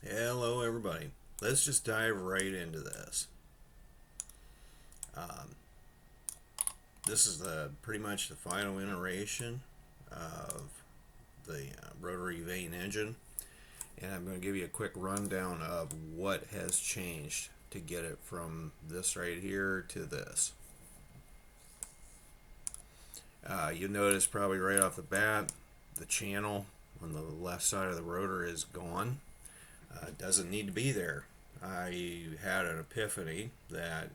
Hello everybody. Let's just dive right into this. Um, this is pretty much the final iteration of the rotary vane engine, and I'm going to give you a quick rundown of what has changed to get it from this right here to this. You'll notice probably right off the bat the channel on the left side of the rotor is gone. It doesn't need to be there. I had an epiphany that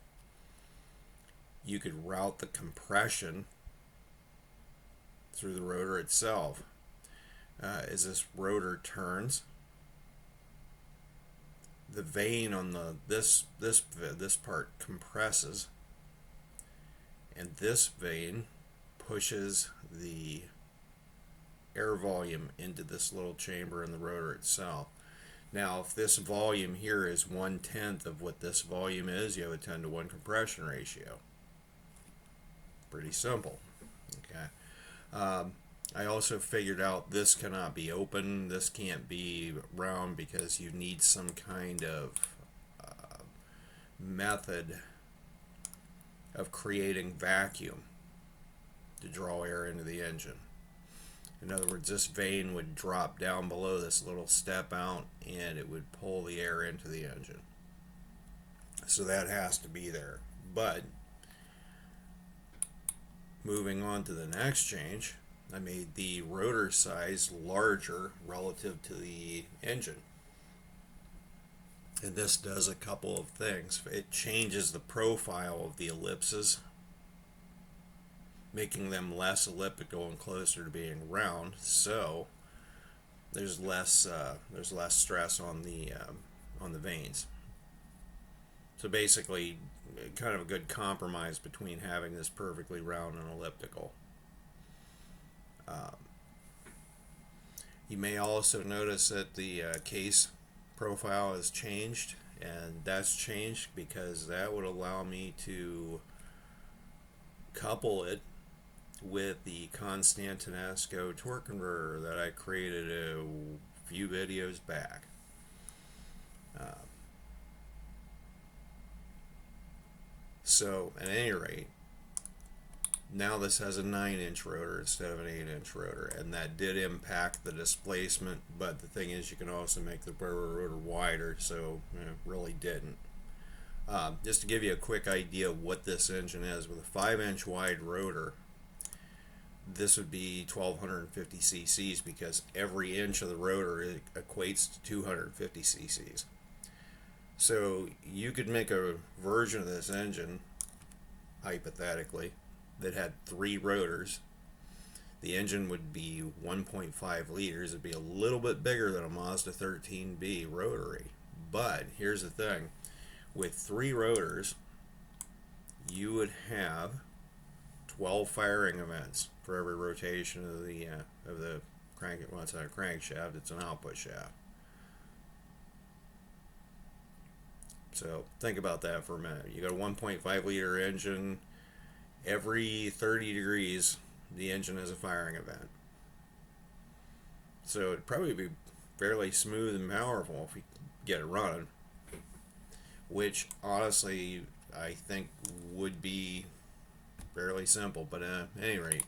you could route the compression through the rotor itself. As this rotor turns, the vane on this part compresses, and this vane pushes the air volume into this little chamber in the rotor itself. Now, if this volume here is 1/10 of what this volume is, you have a 10-to-1 compression ratio. Pretty simple. Okay. I also figured out this cannot be open, this can't be round, because you need some kind of method of creating vacuum to draw air into the engine. In other words, this vane would drop down below this little step out and it would pull the air into the engine. So that has to be there. But moving on to the next change, I made the rotor size larger relative to the engine. And this does a couple of things. It changes the profile of the ellipses, making them less elliptical and closer to being round. So there's less stress on the vanes. So basically, kind of a good compromise between having this perfectly round and elliptical. You may also notice that the case profile has changed, and that's changed because that would allow me to couple it with the Constantinesco torque converter that I created a few videos back. So at any rate, now this has a 9-inch rotor instead of an 8-inch rotor, and that did impact the displacement, but the thing is you can also make the rotor wider, so it really didn't. Just to give you a quick idea of what this engine is, with a 5-inch wide rotor, this would be 1250 cc's, because every inch of the rotor equates to 250 cc's. So you could make a version of this engine, hypothetically, that had 3 rotors. The engine would be 1.5 liters. It'd be a little bit bigger than a Mazda 13B Rotary. But here's the thing. With 3 rotors, you would have 12 firing events for every rotation of the crank. Well, it's not a crankshaft, it's an output shaft. So think about that for a minute. You got a 1.5 liter engine. Every 30 degrees, the engine has a firing event. So it'd probably be fairly smooth and powerful if we get it running, which honestly I think would be fairly simple. But at any rate,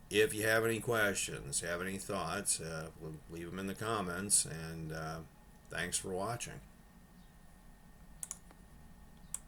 if you have any questions, have any thoughts, leave them in the comments, and thanks for watching.